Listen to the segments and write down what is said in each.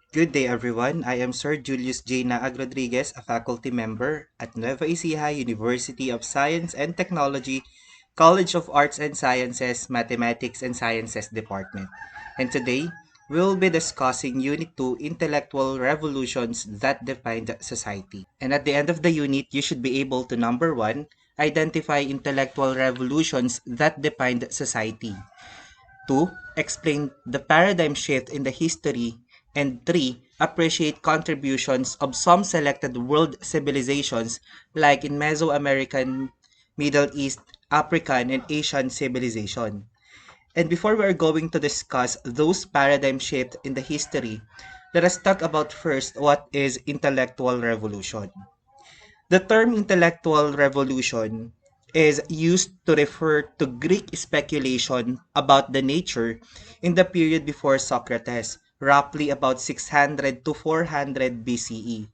Good day, everyone. I am Sir Julius J. Naag Rodriguez, a faculty member at Nueva Ecija University of Science and Technology, College of Arts and Sciences, Mathematics and Sciences Department. And today, we'll be discussing Unit 2, Intellectual Revolutions that Defined Society. And at the end of the unit, you should be able to number 1, identify intellectual revolutions that defined society. 2. Explain the paradigm shift in the history. And 3. Appreciate contributions of some selected world civilizations like in Mesoamerican, Middle East, African, and Asian civilization. And before we are going to discuss those paradigm shifts in the history, let us talk about first what is intellectual revolution. The term intellectual revolution is used to refer to Greek speculation about the nature in the period before Socrates, roughly about 600 to 400 BCE.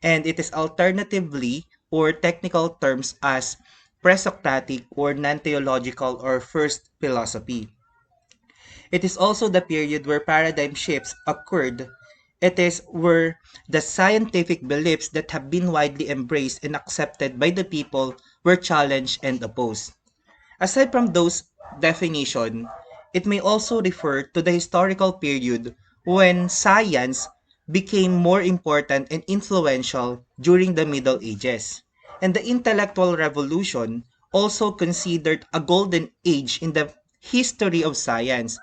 And it is alternatively or technical terms as pre-Socratic or non-theological or first philosophy. It is also the period where paradigm shifts occurred. It is where the scientific beliefs that have been widely embraced and accepted by the people were challenged and opposed. Aside from those definitions, it may also refer to the historical period when science became more important and influential during the Middle Ages. And the intellectual revolution also considered a golden age in the history of science.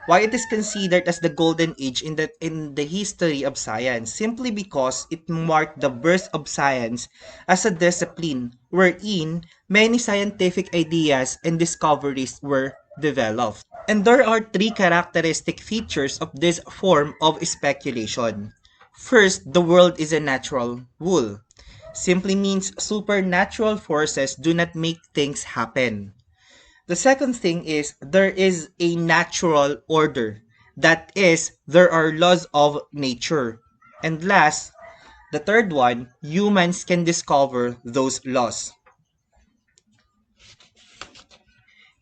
Why it is considered as the golden age in the history of science? Simply because it marked the birth of science as a discipline wherein many scientific ideas and discoveries were developed. And there are three characteristic features of this form of speculation. First, the world is a natural whole. Simply means supernatural forces do not make things happen. The second thing is there is a natural order. That is, there are laws of nature. And last, the third one, humans can discover those laws.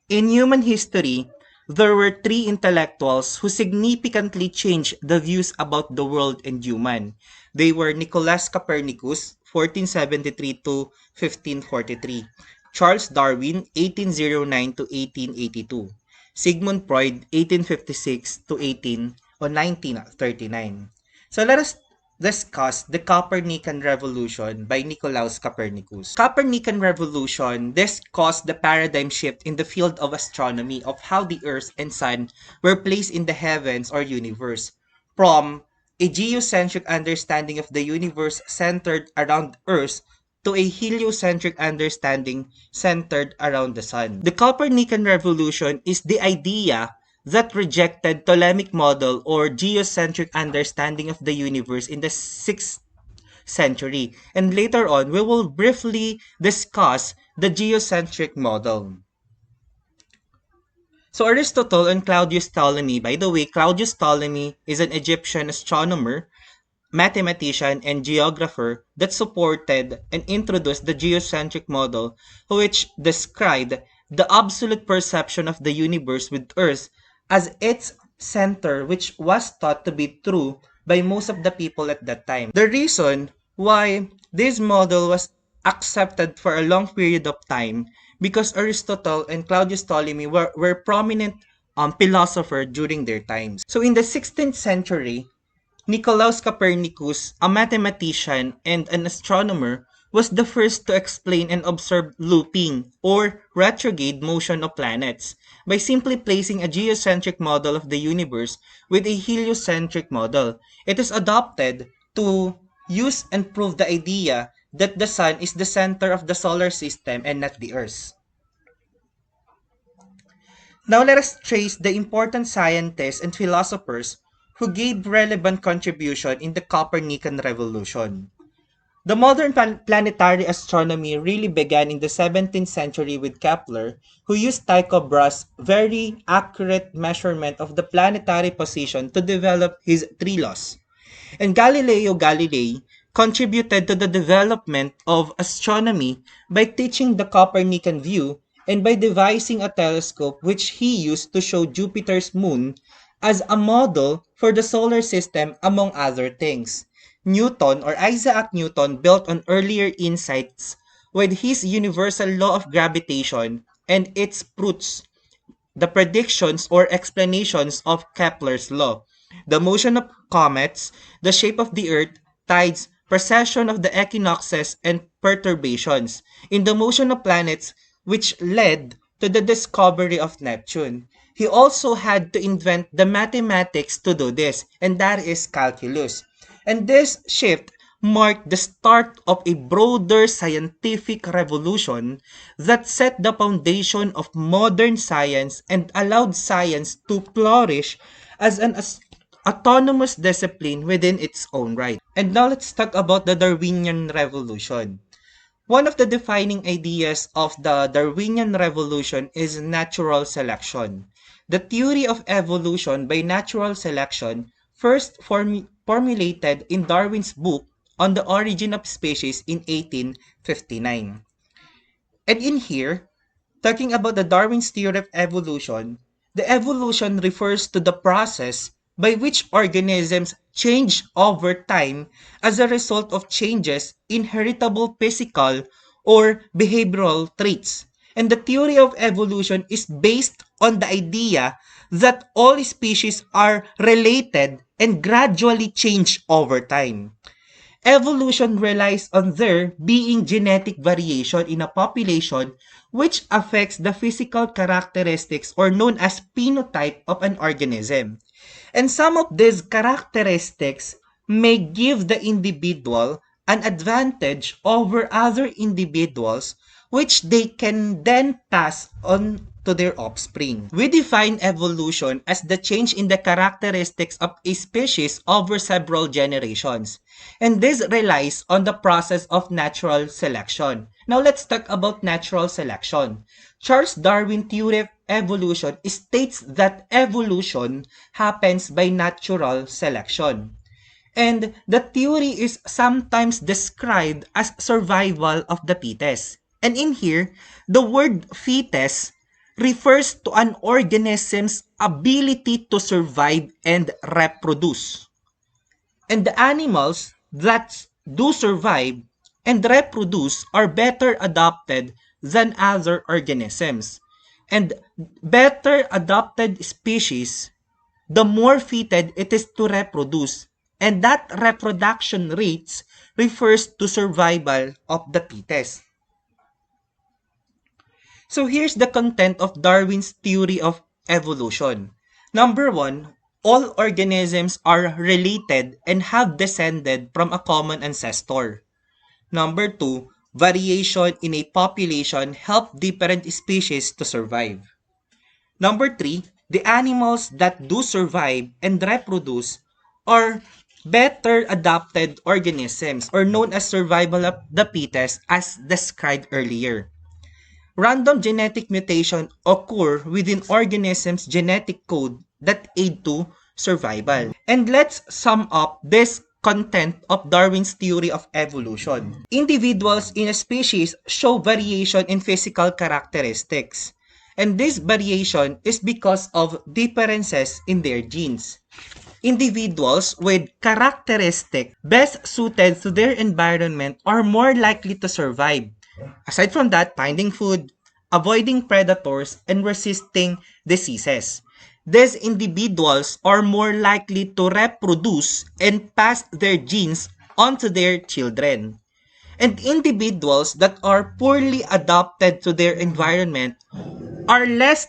In human history, there were three intellectuals who significantly changed the views about the world and human. They were Nicholas Copernicus, 1473 to 1543, Charles Darwin, 1809 to 1882, Sigmund Freud, 1856 to 1939. So let us discuss the Copernican Revolution by Nicolaus Copernicus. Copernican Revolution, this caused the paradigm shift in the field of astronomy of how the Earth and Sun were placed in the heavens or universe, from a geocentric understanding of the universe centered around Earth to a heliocentric understanding centered around the Sun. The Copernican Revolution is the idea that rejected Ptolemaic model or geocentric understanding of the universe in the 6th century. And later on, we will briefly discuss the geocentric model. So Aristotle and Claudius Ptolemy, by the way, Claudius Ptolemy is an Egyptian astronomer, mathematician, and geographer that supported and introduced the geocentric model, which described the absolute perception of the universe with Earth as its center, which was thought to be true by most of the people at that time. The reason why this model was accepted for a long period of time because Aristotle and Claudius Ptolemy were prominent philosophers during their times. So in the 16th century, Nicolaus Copernicus, a mathematician and an astronomer, was the first to explain and observe looping or retrograde motion of planets by simply placing a geocentric model of the universe with a heliocentric model. It is adopted to use and prove the idea that the sun is the center of the solar system and not the earth. Now let us trace the important scientists and philosophers who gave relevant contribution in the Copernican revolution. The modern planetary astronomy really began in the 17th century with Kepler, who used Tycho Brahe's very accurate measurement of the planetary position to develop his three laws. And Galileo Galilei contributed to the development of astronomy by teaching the Copernican view and by devising a telescope which he used to show Jupiter's moon as a model for the solar system, among other things. Newton or Isaac Newton built on earlier insights with his universal law of gravitation and its proofs, the predictions or explanations of Kepler's law, the motion of comets, the shape of the earth, tides, precession of the equinoxes and perturbations, in the motion of planets, which led to the discovery of Neptune. He also had to invent the mathematics to do this, and that is calculus. And this shift marked the start of a broader scientific revolution that set the foundation of modern science and allowed science to flourish as an autonomous discipline within its own right. And now let's talk about the Darwinian Revolution. One of the defining ideas of the Darwinian Revolution is natural selection. The theory of evolution by natural selection first formulated in Darwin's book On the Origin of Species in 1859. And in here, talking about the Darwin's theory of evolution, the evolution refers to the process by which organisms change over time as a result of changes in heritable physical or behavioral traits. And the theory of evolution is based on the idea that all species are related and gradually change over time. Evolution relies on there being genetic variation in a population which affects the physical characteristics or known as phenotype of an organism. And some of these characteristics may give the individual an advantage over other individuals which they can then pass on to their offspring. We define evolution as the change in the characteristics of a species over several generations. And this relies on the process of natural selection. Now let's talk about natural selection. Charles Darwin's theory of evolution states that evolution happens by natural selection. And the theory is sometimes described as survival of the fittest. And in here, the word fetus refers to an organism's ability to survive and reproduce. And the animals that do survive and reproduce are better adapted than other organisms. And better adapted species, the more fitted it is to reproduce. And that reproduction rates refers to survival of the fittest. So here's the content of Darwin's theory of evolution. Number one, all organisms are related and have descended from a common ancestor. Number two, variation in a population help different species to survive. Number three, the animals that do survive and reproduce are better adapted organisms or known as survival of the fittest as described earlier. Random genetic mutation occur within organisms' genetic code that aid to survival. And let's sum up this content of Darwin's theory of evolution. Individuals in a species show variation in physical characteristics. And this variation is because of differences in their genes. Individuals with characteristics best suited to their environment are more likely to survive. Aside from that, finding food, avoiding predators, and resisting diseases. These individuals are more likely to reproduce and pass their genes onto their children. And individuals that are poorly adapted to their environment are less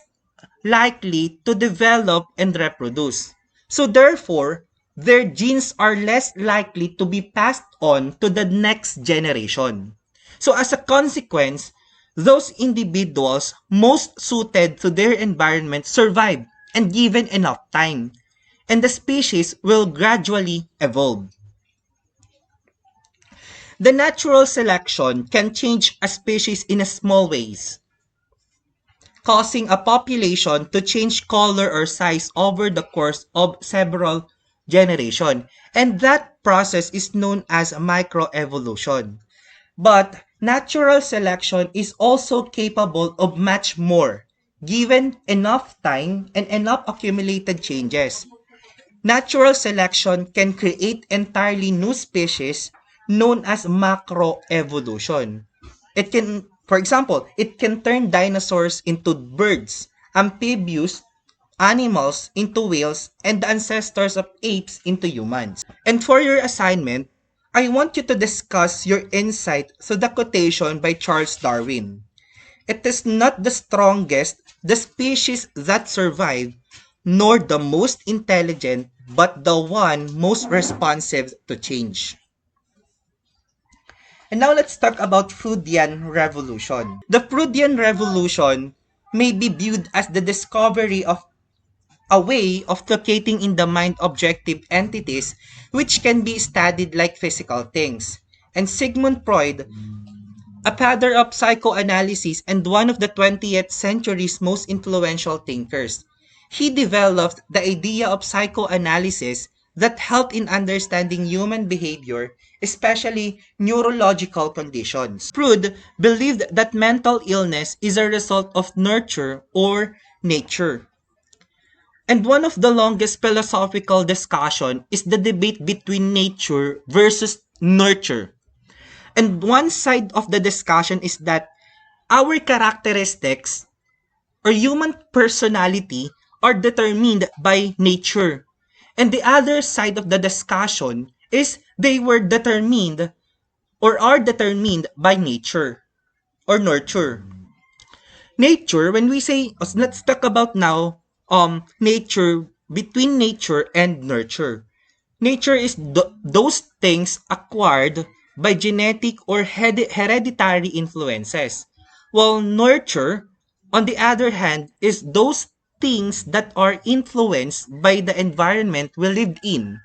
likely to develop and reproduce. So therefore, their genes are less likely to be passed on to the next generation. So as a consequence, those individuals most suited to their environment survive and given enough time, and the species will gradually evolve. The natural selection can change a species in a small ways, causing a population to change color or size over the course of several generations. And that process is known as microevolution. But natural selection is also capable of much more, given enough time and enough accumulated changes. Natural selection can create entirely new species known as macroevolution. It can, for example, it can turn dinosaurs into birds, amphibious animals into whales, and the ancestors of apes into humans. And for your assignment, I want you to discuss your insight to the quotation by Charles Darwin. It is not the strongest, the species that survive, nor the most intelligent, but the one most responsive to change. And now let's talk about Freudian Revolution. The Freudian Revolution may be viewed as the discovery of a way of locating in the mind objective entities which can be studied like physical things. And Sigmund Freud, a father of psychoanalysis and one of the 20th century's most influential thinkers. He developed the idea of psychoanalysis that helped in understanding human behavior, especially neurological conditions. Freud believed that mental illness is a result of nurture or nature. And one of the longest philosophical discussion is the debate between nature versus nurture. And one side of the discussion is that our characteristics or human personality are determined by nature. And the other side of the discussion is they were determined or are determined by nature or nurture. Nature, when we say, let's talk about now nature, between nature and nurture. Nature is those things acquired by genetic or hereditary influences. While nurture, on the other hand, is those things that are influenced by the environment we live in.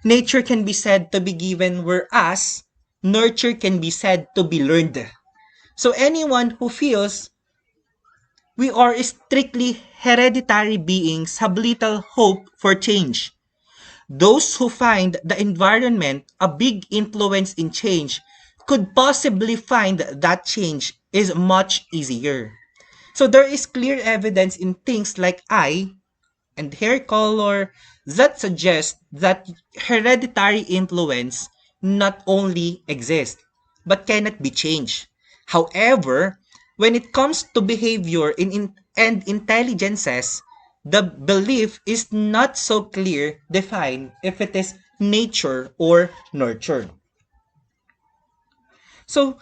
Nature can be said to be given, whereas nurture can be said to be learned. So anyone who feels we are strictly hereditary beings have little hope for change. Those who find the environment a big influence in change could possibly find that change is much easier. So there is clear evidence in things like eye and hair color that suggest that hereditary influence not only exists but cannot be changed. However, when it comes to behavior and intelligences, the belief is not so clear defined if it is nature or nurture. So,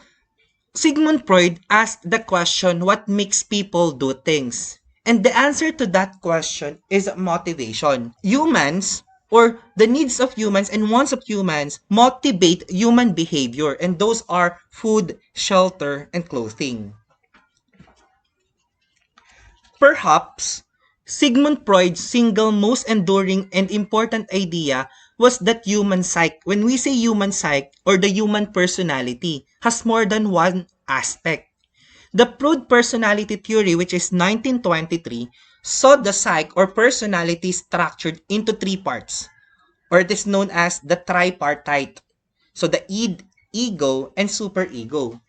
Sigmund Freud asked the question, what makes people do things? And the answer to that question is motivation. Humans, or the needs of humans and wants of humans, motivate human behavior, and those are food, shelter, and clothing. Perhaps, Sigmund Freud's single most enduring and important idea was that human psyche. When we say human psyche or the human personality, has more than one aspect. The Freud personality theory, which is 1923, saw the psyche or personality structured into three parts, or it is known as the tripartite. So the id, ego, and superego.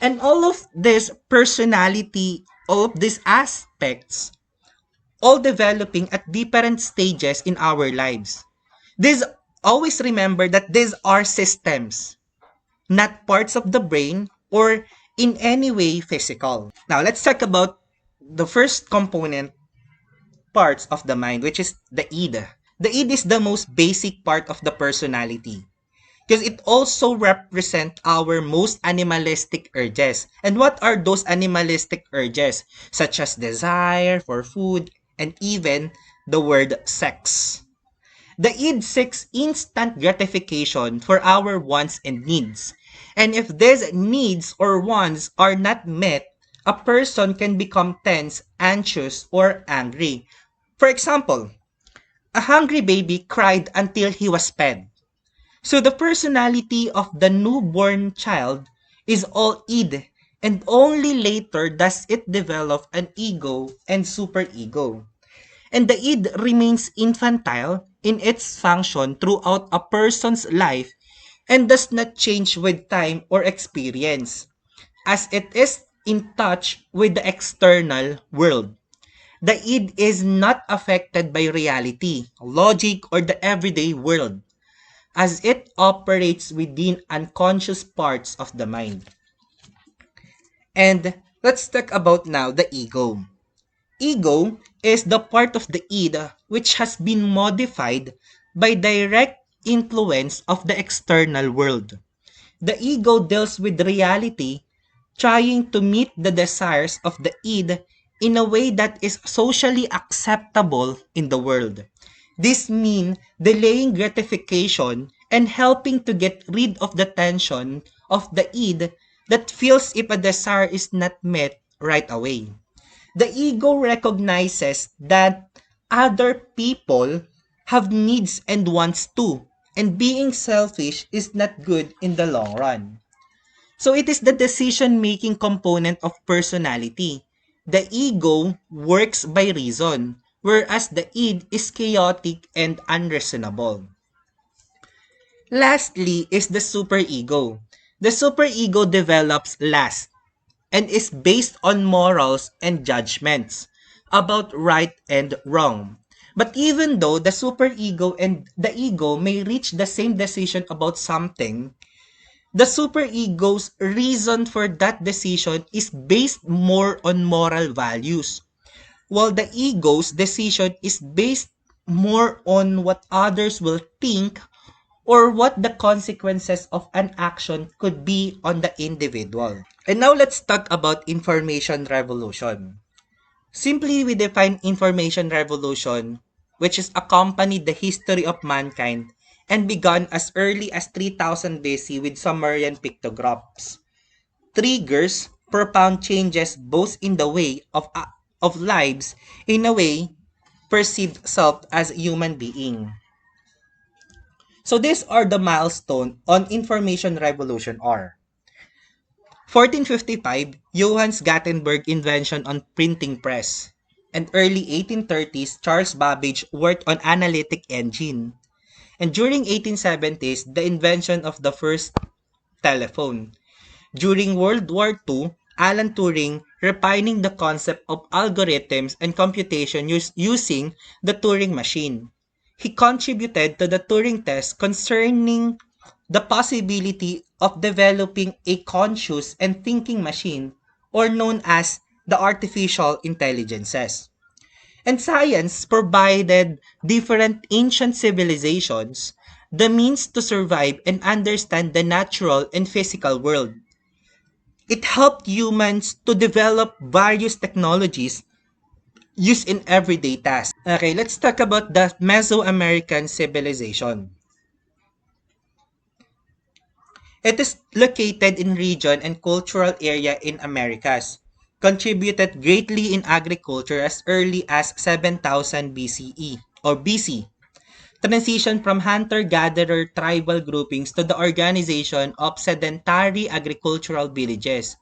And all of this personality, all of these aspects, all developing at different stages in our lives. This always remember that these are systems, not parts of the brain or in any way physical. Now let's talk about the first component parts of the mind, which is the id. The id is the most basic part of the personality because it also represents our most animalistic urges. And what are those animalistic urges? Such as desire for food and even the word sex. The id seeks instant gratification for our wants and needs. And if these needs or wants are not met, a person can become tense, anxious, or angry. For example, a hungry baby cried until he was fed. So the personality of the newborn child is all id, and only later does it develop an ego and superego. And the id remains infantile in its function throughout a person's life and does not change with time or experience, as it is in touch with the external world. the id is not affected by reality, logic, or the everyday world, as it operates within unconscious parts of the mind. And let's talk about now the ego. Ego is the part of the id which has been modified by direct influence of the external world. The ego deals with reality, trying to meet the desires of the id in a way that is socially acceptable in the world. This means delaying gratification and helping to get rid of the tension of the id that feels if a desire is not met right away. The ego recognizes that other people have needs and wants too, and being selfish is not good in the long run. So it is the decision-making component of personality. The ego works by reason, whereas the id is chaotic and unreasonable. Lastly is the superego. The superego develops last and is based on morals and judgments about right and wrong. But even though the superego and the ego may reach the same decision about something, the superego's reason for that decision is based more on moral values, while the ego's decision is based more on what others will think or what the consequences of an action could be on the individual. And now let's talk about information revolution. Simply we define information revolution, which is accompanied the history of mankind and began as early as 3000 BC with Sumerian pictographs. Triggers profound changes both in the way of lives, in a way perceived self as human being. So these are the milestone on information revolution are 1455, Johannes Gutenberg invention on printing press. And early 1830s, Charles Babbage worked on analytic engine. And during 1870s, the invention of the first telephone. During World War II, Alan Turing refining the concept of algorithms and computation using the Turing machine. He contributed to the Turing test concerning the possibility of developing a conscious and thinking machine, or known as the artificial intelligences. And science provided different ancient civilizations the means to survive and understand the natural and physical world. It helped humans to develop various technologies used in everyday tasks. Okay, let's talk about the Mesoamerican civilization. It is located in region and cultural area in Americas. Contributed greatly in agriculture as early as 7000 BCE or BC. Transition from hunter-gatherer tribal groupings to the organization of sedentary agricultural villages.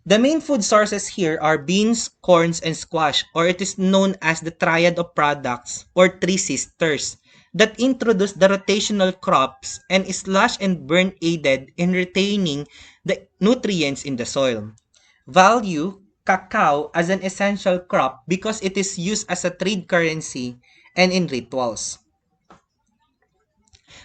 The main food sources here are beans, corns, and squash, or it is known as the triad of products or three sisters that introduced the rotational crops and slash and burn aided in retaining the nutrients in the soil. Value cacao as an essential crop because it is used as a trade currency and in rituals.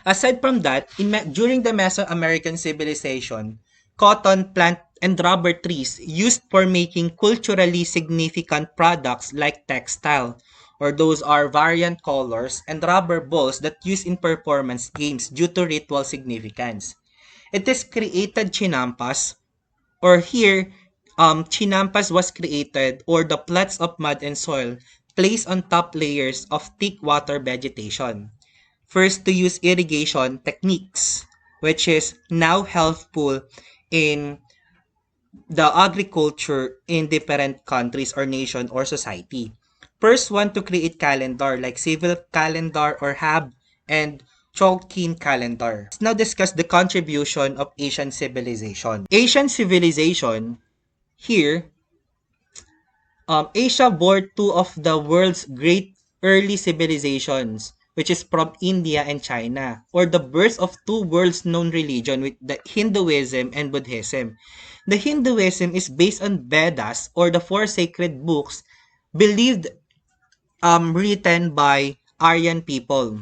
Aside from that, during the Mesoamerican civilization, cotton, plant, and rubber trees used for making culturally significant products like textile, or those are variant colors, and rubber balls that used in performance games due to ritual significance. It is created chinampas, or here, chinampas was created, or the plots of mud and soil placed on top layers of thick water vegetation. First to use irrigation techniques, which is now helpful in the agriculture in different countries or nation or society. First one to create calendar like civil calendar or Hab and Chalkin calendar. Let's now discuss the contribution of Asian civilization. Asian civilization here, Asia bore two of the world's great early civilizations, which is from India and China, or the birth of two world's known religion with the Hinduism and Buddhism. The Hinduism is based on Vedas or the four sacred books believed written by Aryan people.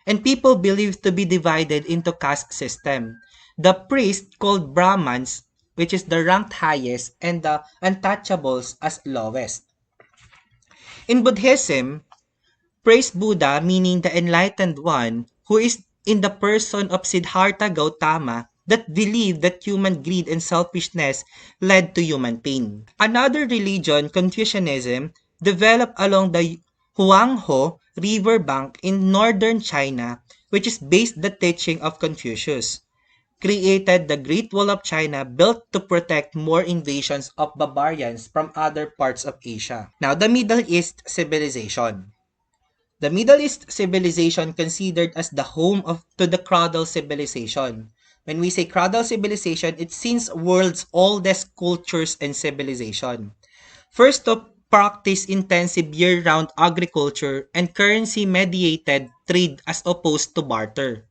And people believed to be divided into caste system. The priests called Brahmans, which is the ranked highest, and the untouchables as lowest. In Buddhism, praise Buddha, meaning the enlightened one, who is in the person of Siddhartha Gautama, that believed that human greed and selfishness led to human pain. Another religion, Confucianism, developed along the Huanghe river bank in northern China, which is based the teaching of Confucius. Created the Great Wall of China built to protect more invasions of barbarians from other parts of Asia. Now, the Middle East civilization. The Middle East civilization considered as the home of to the cradle civilization. When we say cradle civilization, it since world's oldest cultures and civilization. First to practice intensive year-round agriculture and currency-mediated trade as opposed to barter.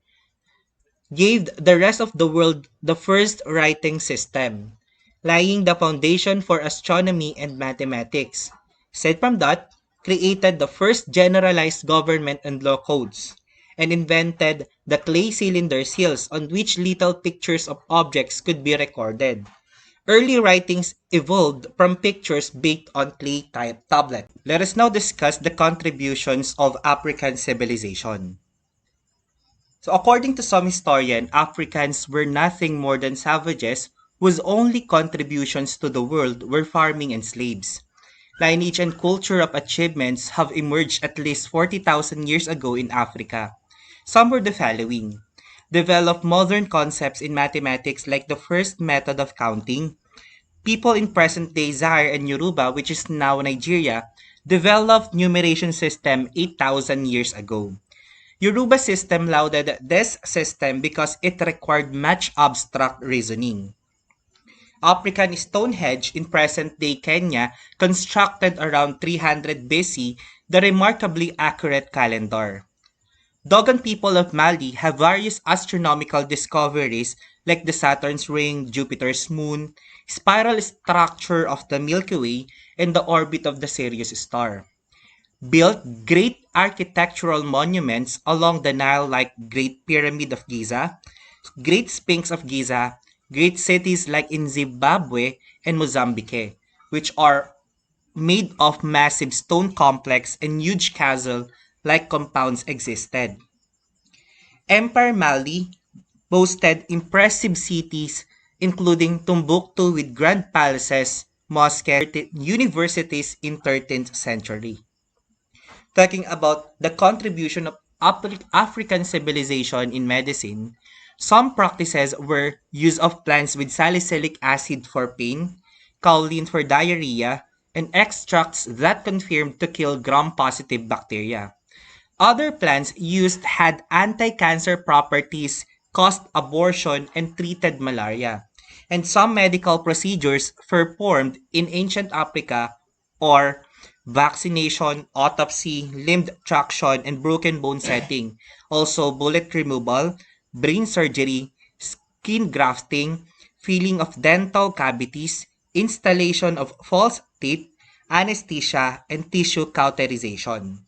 Gave the rest of the world the first writing system, laying the foundation for astronomy and mathematics. Aside from that, created the first generalized government and law codes, and invented the clay cylinder seals on which little pictures of objects could be recorded. Early writings evolved from pictures baked on clay type tablet. Let us now discuss the contributions of African civilization. So according to some historians, Africans were nothing more than savages whose only contributions to the world were farming and slaves. Lineage and culture of achievements have emerged at least 40,000 years ago in Africa. Some were the following. Developed modern concepts in mathematics like the first method of counting. People in present-day Zaire and Yoruba, which is now Nigeria, developed numeration system 8,000 years ago. Yoruba system lauded this system because it required much abstract reasoning. African Stonehenge in present-day Kenya, constructed around 300 BC, the remarkably accurate calendar. Dogon people of Mali have various astronomical discoveries like the Saturn's ring, Jupiter's moon, spiral structure of the Milky Way, and the orbit of the Sirius star. Built great architectural monuments along the Nile like Great Pyramid of Giza, Great Sphinx of Giza, great cities like in Zimbabwe and Mozambique, which are made of massive stone complex and huge castle-like compounds existed. Empire Mali boasted impressive cities including Timbuktu with grand palaces, mosques, universities in 13th century. Talking about the contribution of African civilization in medicine, some practices were use of plants with salicylic acid for pain, kaolin for diarrhea, and extracts that confirmed to kill gram-positive bacteria. Other plants used had anti-cancer properties, caused abortion, and treated malaria. And some medical procedures performed in ancient Africa or vaccination, autopsy, limb traction, and broken bone setting. Also, bullet removal, brain surgery, skin grafting, filling of dental cavities, installation of false teeth, anesthesia, and tissue cauterization.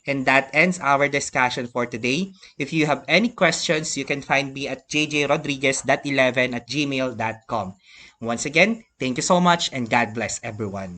And that ends our discussion for today. If you have any questions, you can find me at jjrodriguez.11 at gmail.com. Once again, thank you so much and God bless everyone.